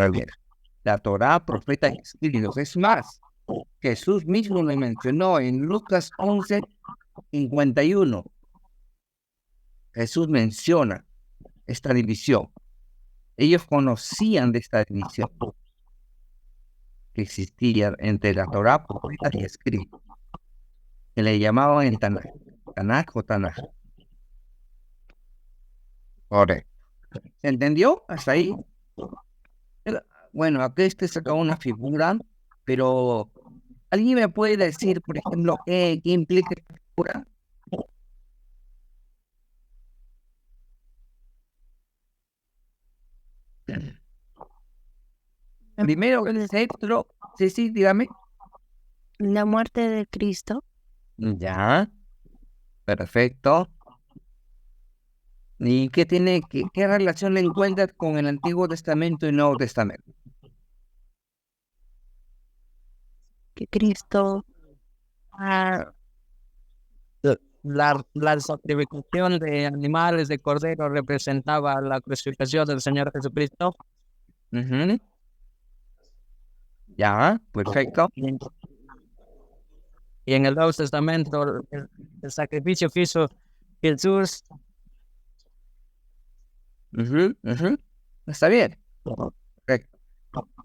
ver, la Torá, profetas y escritos. Es más, Jesús mismo lo mencionó en Lucas 11:51. Jesús menciona esta división. Ellos conocían de esta división que existía entre la Torá, profetas y escritos, que le llamaban el Tanaj. Tanaj o Tanaj. Correcto. ¿Se entendió hasta ahí? Bueno, aquí te saca una figura, pero ¿alguien me puede decir, por ejemplo, qué implica esta figura? Primero, el centro. Sí, dígame. La muerte de Cristo. Ya, perfecto. ¿Y qué relación le encuentras con el Antiguo Testamento y el Nuevo Testamento? Que Cristo, la sacrificación de animales, de cordero, representaba la crucificación del Señor Jesucristo. Ujú. Ya, perfecto. Y en el Nuevo Testamento, el sacrificio que hizo Jesús. Está bien. Correcto.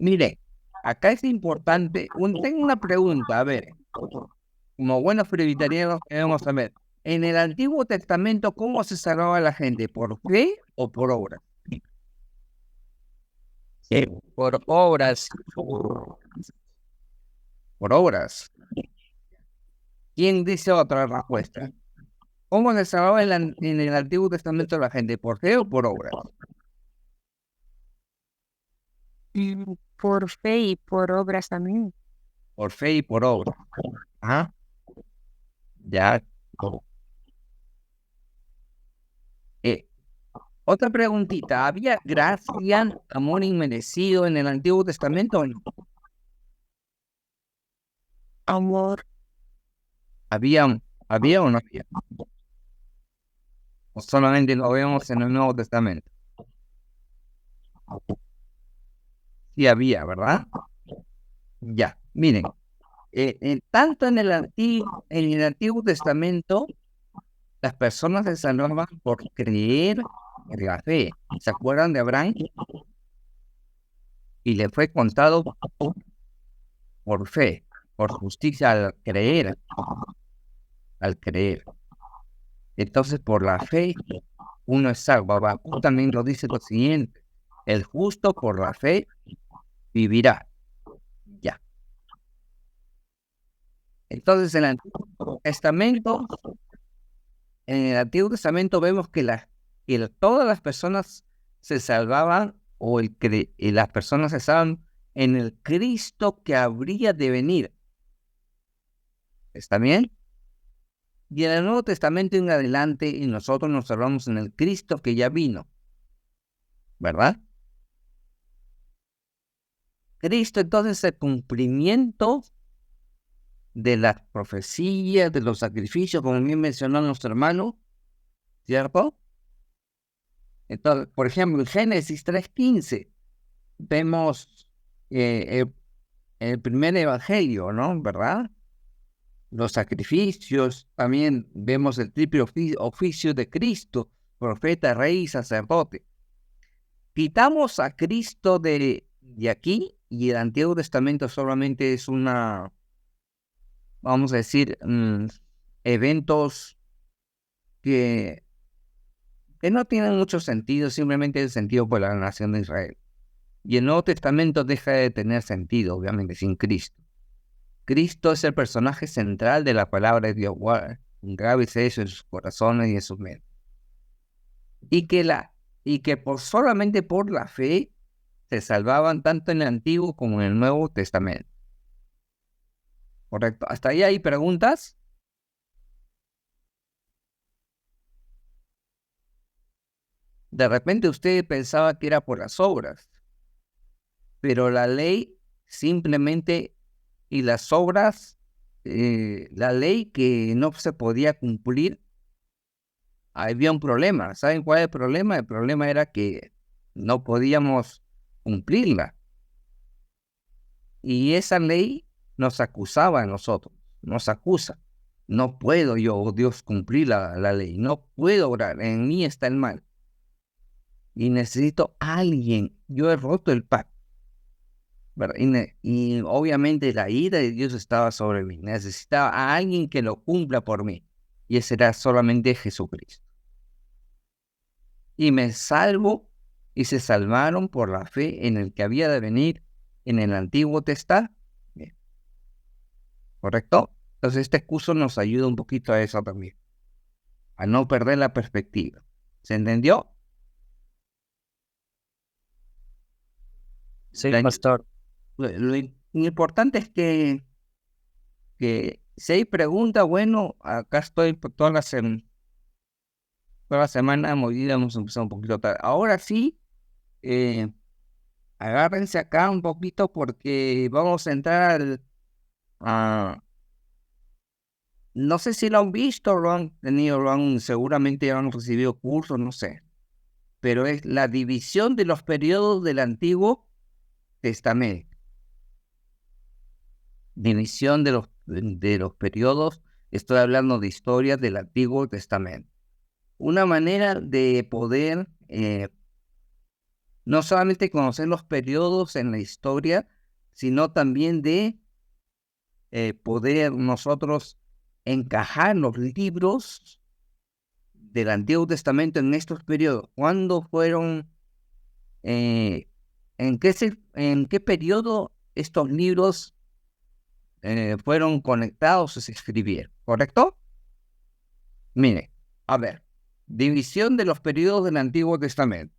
Mire, acá es importante. Tengo una pregunta, a ver. Como buenos presbiterianos queremos saber. En el Antiguo Testamento, ¿cómo se salvaba la gente? ¿Por fe o por obra? Por obras. Por obras. ¿Quién dice otra respuesta? ¿Cómo se salvaba en el Antiguo Testamento la gente? ¿Por fe o por obra? por fe y por obras también. Por fe y por obra. Ajá. Ya. Otra preguntita. ¿Había gracia, amor inmerecido en el Antiguo Testamento o no? Amor. ¿Había o no había? ¿O solamente lo vemos en el Nuevo Testamento? Sí había, ¿verdad? Ya, miren. Tanto en el Antiguo Testamento, las personas se salvaban por creer en la fe. ¿Se acuerdan de Abraham? Y le fue contado por fe, por justicia al creer. Entonces, por la fe, uno es salvo. Habacuc también lo dice lo siguiente: el justo por la fe vivirá. Ya. Entonces, en el Antiguo Testamento vemos que todas las personas se salvaban, y las personas se salvan en el Cristo que habría de venir. ¿Está bien? Y en el Nuevo Testamento en adelante, y nosotros nos salvamos en el Cristo que ya vino. ¿Verdad? Cristo, entonces, es el cumplimiento de las profecías, de los sacrificios, como bien mencionó nuestro hermano, ¿cierto? Entonces, por ejemplo, en Génesis 3:15 vemos el primer evangelio, ¿no? ¿Verdad? Los sacrificios, también vemos el triple oficio de Cristo, profeta, rey y sacerdote. Quitamos a Cristo de aquí, y el Antiguo Testamento solamente es vamos a decir, eventos que no tienen mucho sentido, simplemente el sentido por la nación de Israel. Y el Nuevo Testamento deja de tener sentido, obviamente, sin Cristo. Cristo es el personaje central de la palabra de Dios. Grábese eso en sus corazones y en sus mentes. Y que solamente por la fe se salvaban tanto en el Antiguo como en el Nuevo Testamento. ¿Correcto? ¿Hasta ahí hay preguntas? De repente usted pensaba que era por las obras, pero la ley simplemente, y las obras, la ley que no se podía cumplir, había un problema. ¿Saben cuál es el problema? El problema era que no podíamos cumplirla. Y esa ley nos acusaba a nosotros, nos acusa. No puedo yo, oh Dios, cumplir la ley, no puedo orar, en mí está el mal. Y necesito a alguien, yo he roto el pacto, ¿verdad? Y obviamente la ira de Dios estaba sobre mí, necesitaba a alguien que lo cumpla por mí, y ese era solamente Jesucristo. Y me salvo, y se salvaron por la fe en el que había de venir en el Antiguo Testamento. ¿Correcto? Entonces este curso nos ayuda un poquito a eso también, a no perder la perspectiva. ¿Se entendió? Sí, La- pastor. lo importante es que si hay preguntas, bueno, acá estoy por toda la semana movida, hemos empezado un poquito tarde. Ahora sí, agárrense acá un poquito porque vamos a entrar no sé si lo han visto, lo han tenido, seguramente han recibido cursos, no sé. Pero es la división de los periodos del Antiguo Testamento. División de los periodos, estoy hablando de historias del Antiguo Testamento. Una manera de poder no solamente conocer los periodos en la historia, sino también de poder nosotros encajar los libros del Antiguo Testamento en estos periodos. ¿Cuándo fueron, en qué periodo estos libros fueron conectados o se escribieron? ¿Correcto? Mire, a ver, división de los periodos del Antiguo Testamento.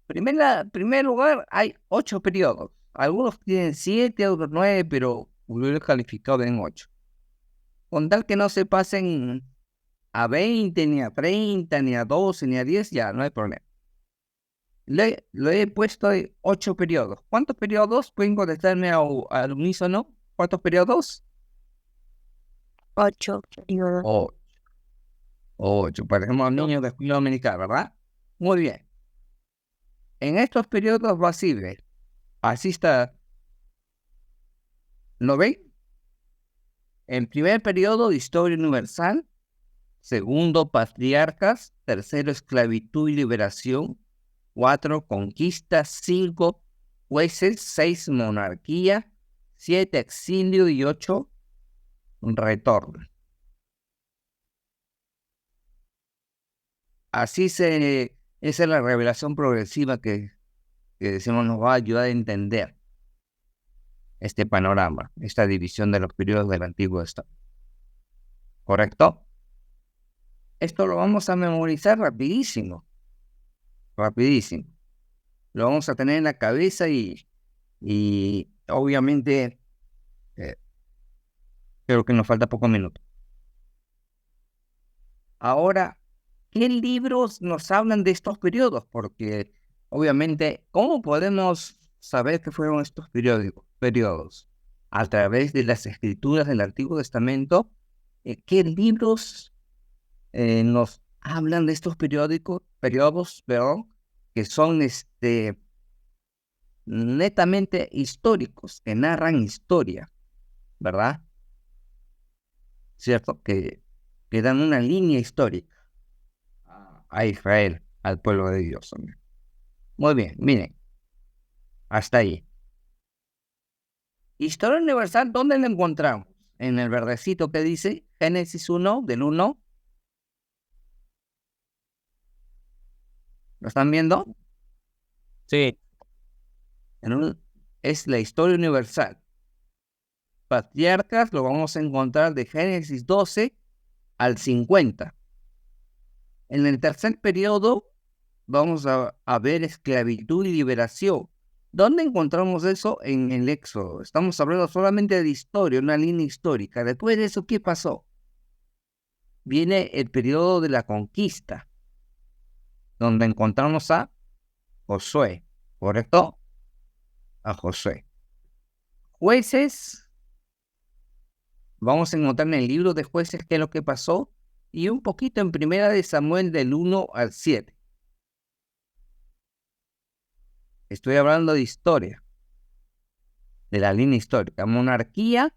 Primer lugar, hay 8 periodos. Algunos tienen 7, otros 9, pero lo he calificado en 8. Con tal que no se pasen a 20, ni a 30, ni a 12, ni a 10, ya no hay problema. Lo he puesto de 8 periodos. ¿Cuántos periodos? ¿Pueden contestarme al unísono? ¿Cuántos periodos? 8 periodos. 8. Parecemos niños de escuela dominical, ¿verdad? Muy bien. En estos periodos va así, ¿ve? Así está. ¿Lo ven? En primer periodo, historia universal. Segundo, patriarcas. Tercero, esclavitud y liberación. 4, conquista. 5, jueces. 6, monarquía. 7, exilio. Y 8, retorno. Así esa es la revelación progresiva que decimos nos va a ayudar a entender este panorama, esta división de los periodos del Antiguo Testamento. ¿Correcto? Esto lo vamos a memorizar rapidísimo. Lo vamos a tener en la cabeza y obviamente creo que nos falta pocos minutos. Ahora, ¿qué libros nos hablan de estos periodos? Porque obviamente, ¿cómo podemos saber qué fueron estos periodos? A través de las escrituras del Antiguo Testamento. ¿Qué libros nos hablan de estos periodos, que son netamente históricos, que narran historia, ¿verdad? ¿Cierto? Que dan una línea histórica a Israel, al pueblo de Dios. Muy bien, miren, hasta ahí. Historia universal, ¿dónde la encontramos? En el verdecito que dice Génesis 1, del 1. ¿Lo están viendo? Sí. Es la historia universal. Patriarcas lo vamos a encontrar de Génesis 12 al 50. En el tercer periodo vamos a ver esclavitud y liberación. ¿Dónde encontramos eso? En el Éxodo. Estamos hablando solamente de historia, una línea histórica. Después de eso, ¿qué pasó? Viene el periodo de la conquista, donde encontramos a Josué, ¿correcto? A Josué. Jueces, vamos a encontrar en el libro de Jueces qué es lo que pasó, y un poquito en Primera de Samuel del 1 al 7. Estoy hablando de historia, de la línea histórica. Monarquía,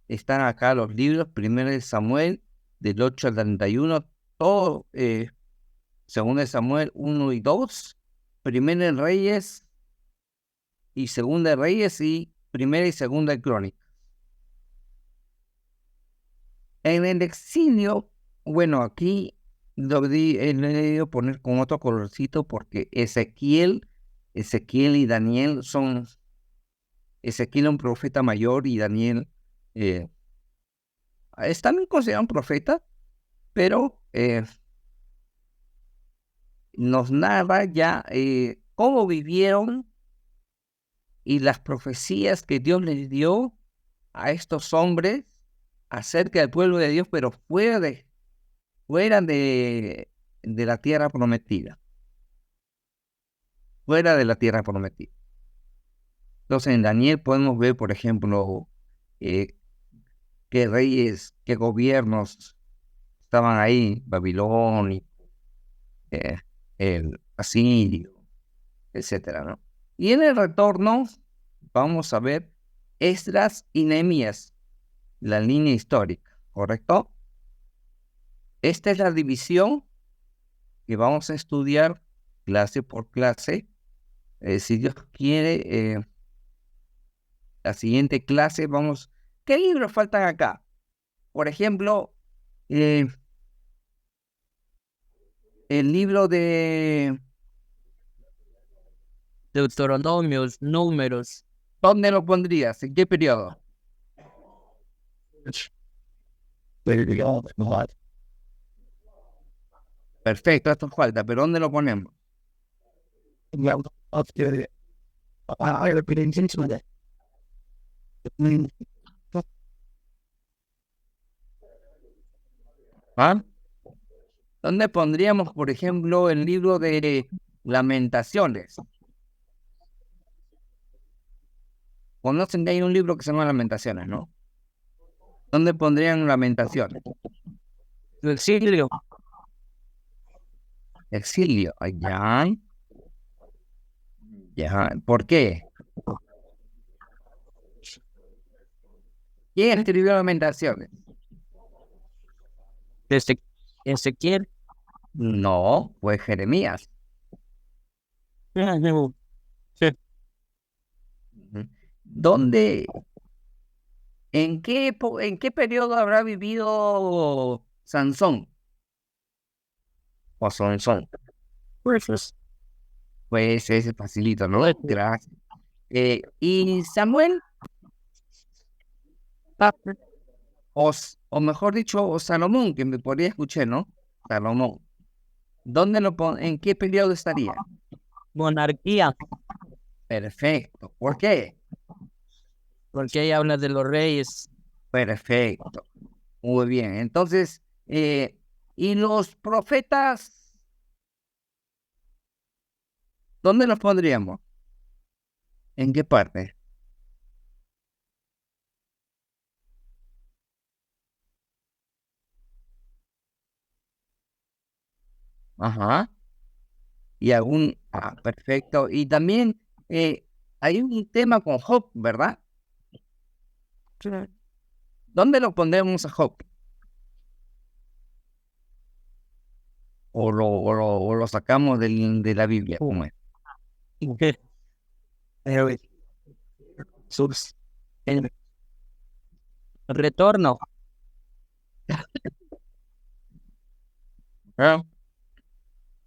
están acá los libros, 1 de Samuel, del 8 al 31, todo, 2 de Samuel 1 y 2, 1 de Reyes y 2 de Reyes y 1 y 2 de Crónicas. En el exilio, bueno, aquí he leído poner con otro colorcito porque Ezequiel y Daniel son, Ezequiel un profeta mayor y Daniel es también considerado un profeta, pero nos narra ya cómo vivieron y las profecías que Dios les dio a estos hombres acerca del pueblo de Dios, pero fuera de la tierra prometida. Fuera de la tierra prometida. Entonces en Daniel podemos ver, por ejemplo, qué reyes, qué gobiernos estaban ahí, Babilonia, el asirio, etcétera, ¿no? Y en el retorno vamos a ver Esdras y Nehemías, la línea histórica, ¿correcto? Esta es la división que vamos a estudiar clase por clase. Si Dios quiere, la siguiente clase vamos... ¿Qué libros faltan acá? Por ejemplo, el libro de Deuteronomios, Números. ¿dónde lo pondrías? ¿En qué periodo? Perfecto, esto falta, pero ¿dónde lo ponemos? ¿Ah? ¿Dónde pondríamos, por ejemplo, el libro de Lamentaciones? Conocen que hay un libro que se llama Lamentaciones, ¿no? ¿Dónde pondrían Lamentaciones? El exilio. Exilio. Ya. Ya. ¿Por qué? ¿Quién escribió Lamentaciones? Ezequiel. No, fue Jeremías. Sí. ¿Dónde, en qué periodo habrá vivido Sansón? O Sansón. Pues ese facilito, ¿no? Gracias. ¿Y Samuel? O mejor dicho, Salomón, que me podría escuchar, ¿no? Salomón. ¿En qué periodo estaría? Monarquía, Perfecto. ¿Por qué? porque ahí habla de los reyes. Perfecto. Muy bien. Entonces, ¿y los profetas? ¿Dónde los pondríamos? ¿En qué parte? Ajá. Perfecto. Y también hay un tema con Job, ¿verdad? ¿Dónde lo pondremos a Job? ¿O lo sacamos de la Biblia? ¿Cómo es? El retorno. ¿Ah?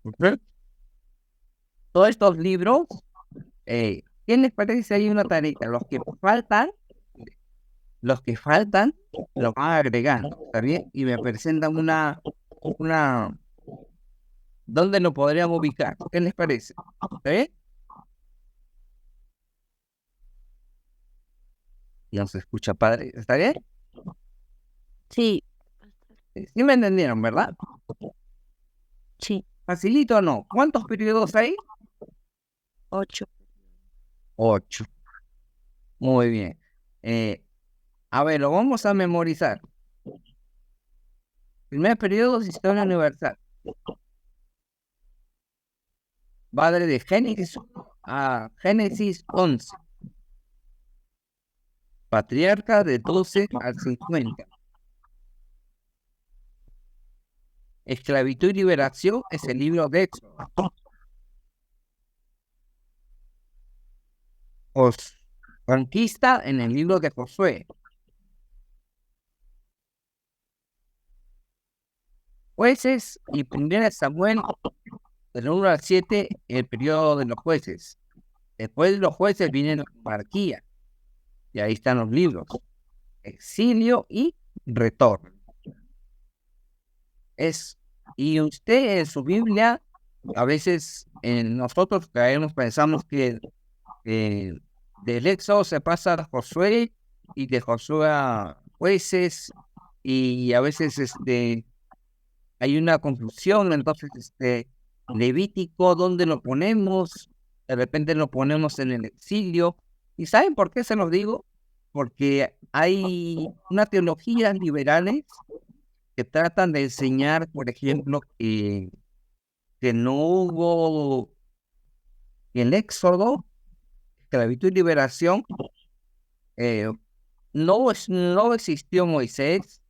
¿Ok? Todos estos libros, ¿qué les parece si hay una tarea? Los que faltan, los van agregando, ¿está bien? Y me presentan ¿dónde lo podríamos ubicar? ¿Qué les parece? ¿Está bien? Ya se escucha, padre. ¿Está bien? Sí, Sí me entendieron, ¿verdad? sí, ¿Facilito o no? ¿Cuántos periodos hay? 8. 8. Muy bien. A ver, lo vamos a memorizar. Primer periodo, Historia Universal. Va desde Génesis a Génesis 11. Patriarca de 12 al 50. Esclavitud y liberación es el libro de Éxodo. Conquista en el libro de Josué. Jueces y 1 Samuel, del 1 al 7, el periodo de los jueces. Después de los jueces viene la monarquía. Y ahí están los libros. Exilio y retorno. Y usted en su Biblia, a veces nosotros pensamos que del Éxodo se pasa a Josué y de Josué a jueces, y a veces hay una confusión. Entonces Levítico, ¿dónde lo ponemos? De repente lo ponemos en el exilio. ¿Y saben por qué se los digo? Porque hay unas teologías liberales que tratan de enseñar, por ejemplo, que no hubo el Éxodo, esclavitud y liberación, no existió Moisés,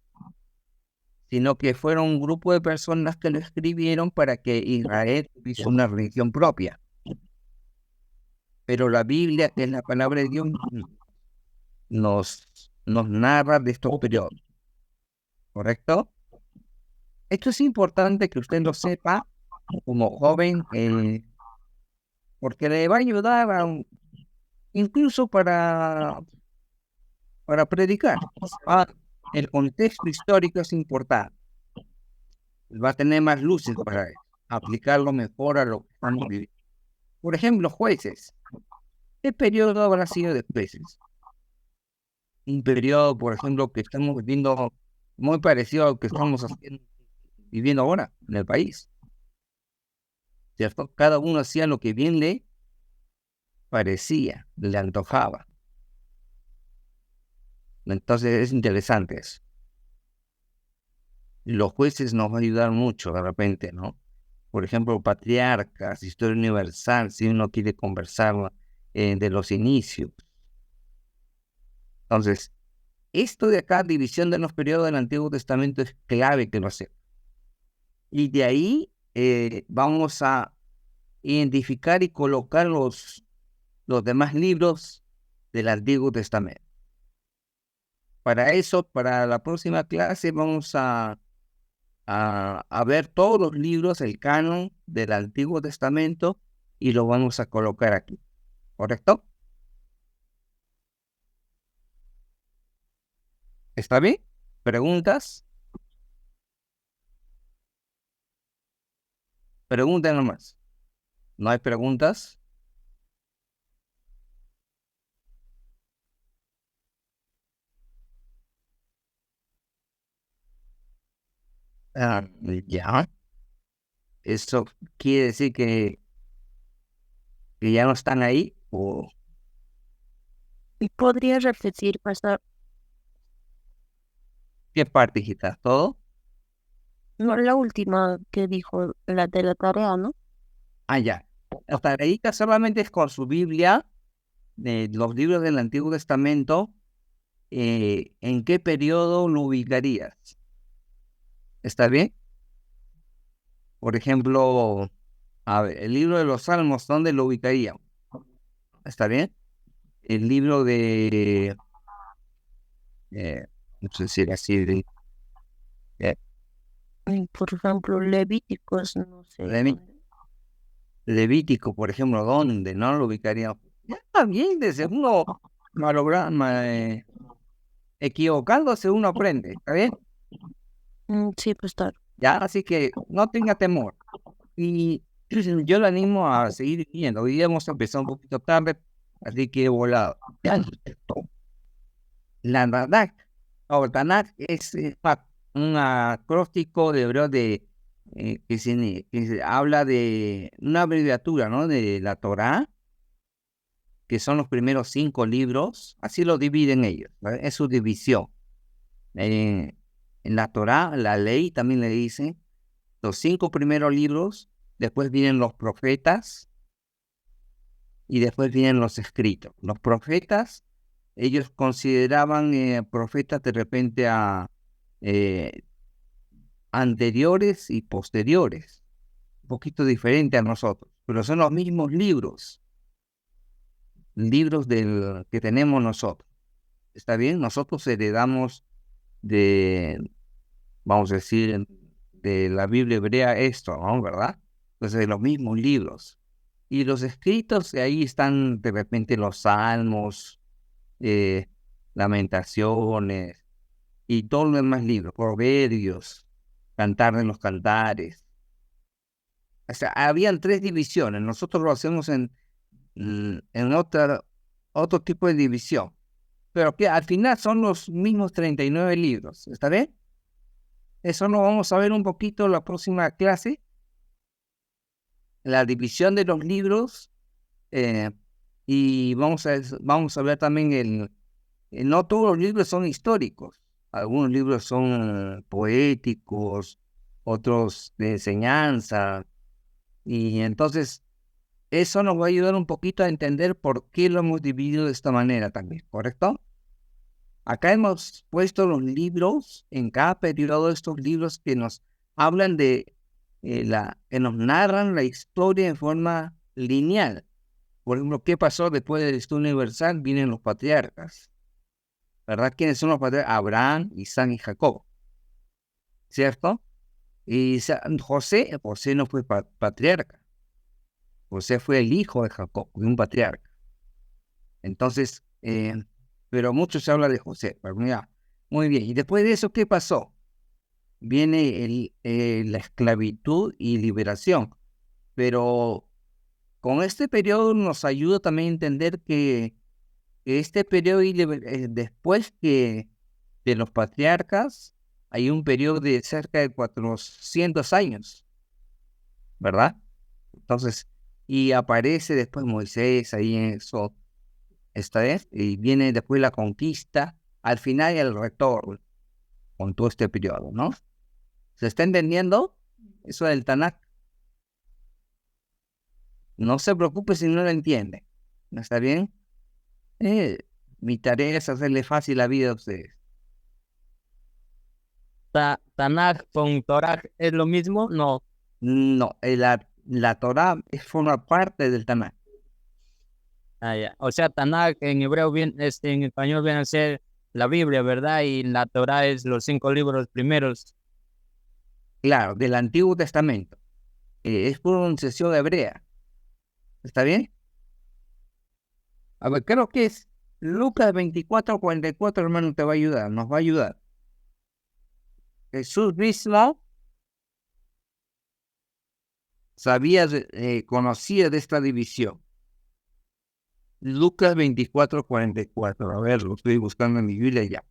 sino que fueron un grupo de personas que lo escribieron para que Israel tuviese una religión propia. Pero la Biblia, que es la palabra de Dios, nos narra de estos periodos. ¿Correcto? Esto es importante que usted lo sepa como joven, porque le va a ayudar incluso para predicar. El contexto histórico es importante. Va a tener más luces para aplicarlo mejor a lo que estamos viviendo. Por ejemplo, jueces. ¿Qué periodo habrá sido de jueces? Un periodo, por ejemplo, que estamos viviendo muy parecido al que estamos viviendo ahora en el país. ¿Cierto? Cada uno hacía lo que bien le parecía, le antojaba. Entonces es interesante eso. Los jueces nos van a ayudar mucho de repente, ¿no? Por ejemplo, patriarcas, historia universal, si uno quiere conversar de los inicios. Entonces, esto de acá, división de los periodos del Antiguo Testamento, es clave que lo sepa. Y de ahí vamos a identificar y colocar los demás libros del Antiguo Testamento. Para eso, para la próxima clase, vamos a ver todos los libros, el canon del Antiguo Testamento, y lo vamos a colocar aquí. ¿Correcto? ¿Está bien? ¿Preguntas? Pregunten nomás. ¿No hay preguntas? Ya. ¿Eso quiere decir que ya no están ahí? ¿O ¿Y podría repetir, pastor? qué parte, hijita? ¿Todo? No, la última que dijo, la de la tarea, ¿no? Ya. La tareita solamente es con su Biblia, los libros del Antiguo Testamento. ¿En qué periodo lo ubicarías? ¿Está bien? Por ejemplo, a ver, el libro de los Salmos, ¿dónde lo ubicaría? ¿Está bien? El libro de, no sé si era así, Por ejemplo, Levíticos, no sé. Levítico, por ejemplo, ¿dónde? ¿No lo ubicaría? Ya está bien, desde uno equivocándose uno aprende, ¿está bien? Sí, pastor. Ya, así que no tenga temor. Y yo le animo a seguir viendo. Hoy día hemos empezado un poquito tarde, así que he volado. La Tanakh es un acróstico de hebreo que se habla de una abreviatura, ¿no? De la Torá, que son los primeros 5 libros. Así lo dividen ellos, ¿vale? Es su división. En la Torá, la ley también le dicen los 5 primeros libros. Después vienen los profetas, y después vienen los escritos. Los profetas, ellos consideraban profetas de repente a anteriores y posteriores, un poquito diferente a nosotros, pero son los mismos libros que tenemos nosotros. ¿Está bien? Nosotros heredamos vamos a decir, de la Biblia hebrea esto, ¿no? ¿Verdad? Entonces, de los mismos libros. Y los escritos, ahí están de repente los salmos, lamentaciones, y todos los demás libros, proverbios, cantar de los cantares. O sea, habían 3 divisiones. Nosotros lo hacemos en otro tipo de división. Pero que al final son los mismos 39 libros. ¿Está bien? Eso lo vamos a ver un poquito en la próxima clase. La división de los libros. Y vamos a ver también no todos los libros son históricos. Algunos libros son poéticos, otros de enseñanza. Y entonces eso nos va a ayudar un poquito a entender por qué lo hemos dividido de esta manera también, ¿correcto? Acá hemos puesto los libros, en cada periodo de estos libros que nos hablan que nos narran la historia en forma lineal. Por ejemplo, ¿qué pasó después del estudio universal? Vienen los patriarcas. ¿Verdad? ¿Quiénes son los patriarcas? Abraham, Isaac y Jacob. ¿Cierto? Y José no fue patriarca. José fue el hijo de Jacob, un patriarca. Entonces, pero mucho se habla de José. Pero mira, muy bien. Y después de eso, ¿qué pasó? Viene la esclavitud y liberación. Pero con este periodo nos ayuda también a entender que este periodo, después de los patriarcas, hay un periodo de cerca de 400 años, ¿verdad? Entonces, y aparece después Moisés ahí en eso, esta vez, y viene después la conquista, al final y el retorno, con todo este periodo, ¿no? ¿Se está entendiendo eso del Tanakh? No se preocupe si no lo entiende, ¿no está bien? Mi tarea es hacerle fácil la vida a ustedes. Tanaj con Torah es lo mismo, no. No, la Torah forma parte del Tanakh. Ya. O sea, Tanaj en hebreo en español viene a ser la Biblia, ¿verdad? Y la Torah es los 5 libros primeros. Claro, del Antiguo Testamento. Es pronunciación hebrea. ¿Está bien? A ver, creo que es Lucas 24:44, hermano, te va a ayudar, nos va a ayudar. Jesús mismo conocía de esta división. Lucas 24:44, a ver, lo estoy buscando en mi Biblia ya.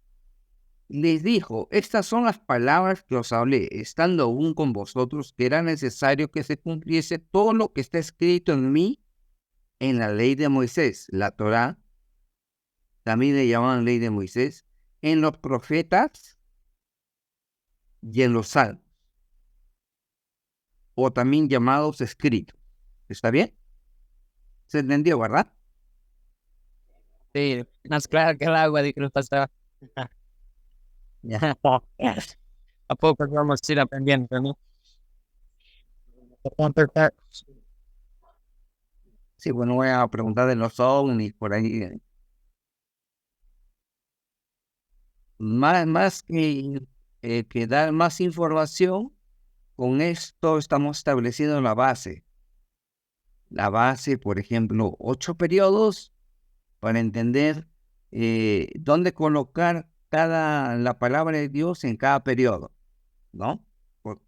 Les dijo, estas son las palabras que os hablé, estando aún con vosotros, que era necesario que se cumpliese todo lo que está escrito en mí, en la ley de Moisés, la Torá, también le llamaban ley de Moisés, en los profetas y en los salmos, o también llamados escritos. ¿Está bien? ¿Se entendió, verdad? Sí, más clara que el agua, dijo el pastor. Ya. A poco vamos a ir aprendiendo, ¿no? Sí, bueno, voy a preguntar de los ovnis por ahí. Más que dar más información, con esto estamos estableciendo la base. La base, por ejemplo, 8 periodos para entender dónde colocar la palabra de Dios en cada periodo, ¿no?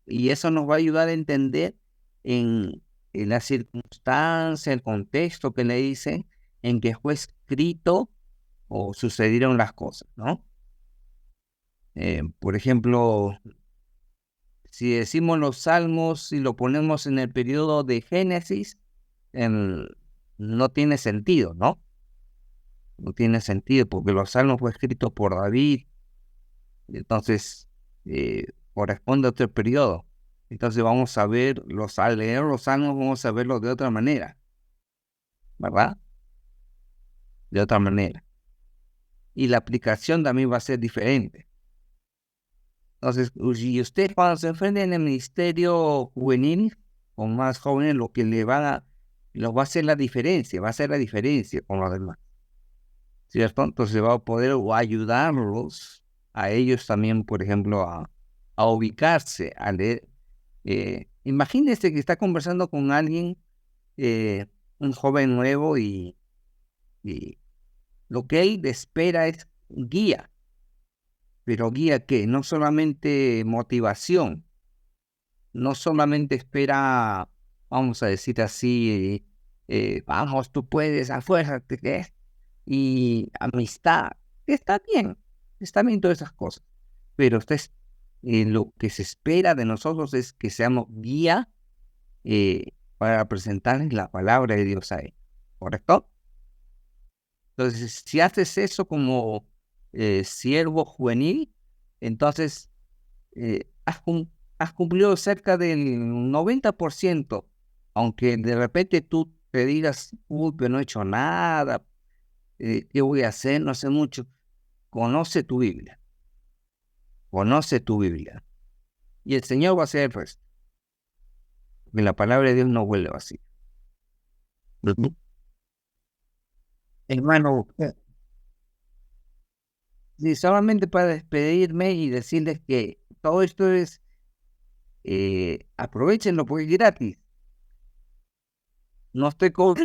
Y eso nos va a ayudar a entender en la circunstancia, el contexto que le dicen, en que fue escrito o sucedieron las cosas, ¿no? Por ejemplo, si decimos los salmos y lo ponemos en el periodo de Génesis, no tiene sentido, ¿no? No tiene sentido porque los salmos fue escrito por David, entonces corresponde a otro periodo. Entonces vamos a ver, al leer los salmos vamos a verlo de otra manera. ¿verdad? De otra manera. Y la aplicación también va a ser diferente. Entonces, si usted cuando se enfrente en el ministerio juvenil con más jóvenes, lo que lo va a hacer la diferencia, va a hacer la diferencia con los demás, ¿cierto? Entonces va a poder ayudarlos a ellos también, por ejemplo, a ubicarse, a leer. Imagínese que está conversando con alguien, un joven nuevo, y lo que él espera es guía. Pero guía que no solamente motivación, no solamente espera, vamos a decir así, vamos, tú puedes, a fuerza, y amistad, está bien todas esas cosas, pero lo que se espera de nosotros es que seamos guía para presentarles la palabra de Dios a él, ¿correcto? Entonces, si haces eso como siervo juvenil, entonces has cumplido cerca del 90%, aunque de repente tú te digas, uy, pero no he hecho nada, ¿qué voy a hacer? No sé mucho. Conoce tu Biblia, y el Señor va a hacer el resto, porque la palabra de Dios no vuelve vacía. Hermano, sí, solamente para despedirme y decirles que todo esto es, aprovechenlo porque es gratis. No estoy cobrando,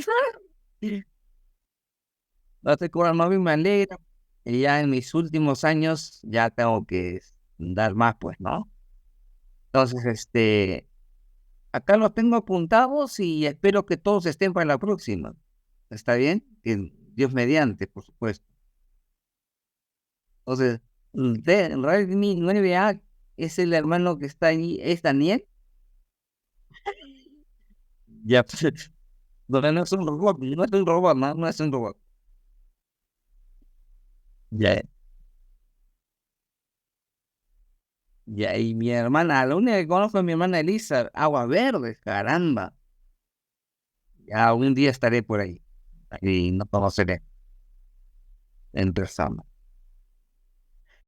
más bien me alegra. Y ya en mis últimos años ya tengo que dar más, pues, ¿no? Entonces, acá los tengo apuntados y espero que todos estén para la próxima. ¿Está bien? Dios mediante, por supuesto. Entonces, el Redmi 9A es el hermano que está ahí, ¿es Daniel? Ya, no es un robot, no es un robot. Ya, ya, y mi hermana, la única que conozco es mi hermana Elisa, Agua Verde, caramba. Ya un día estaré por ahí y no conoceré en persona.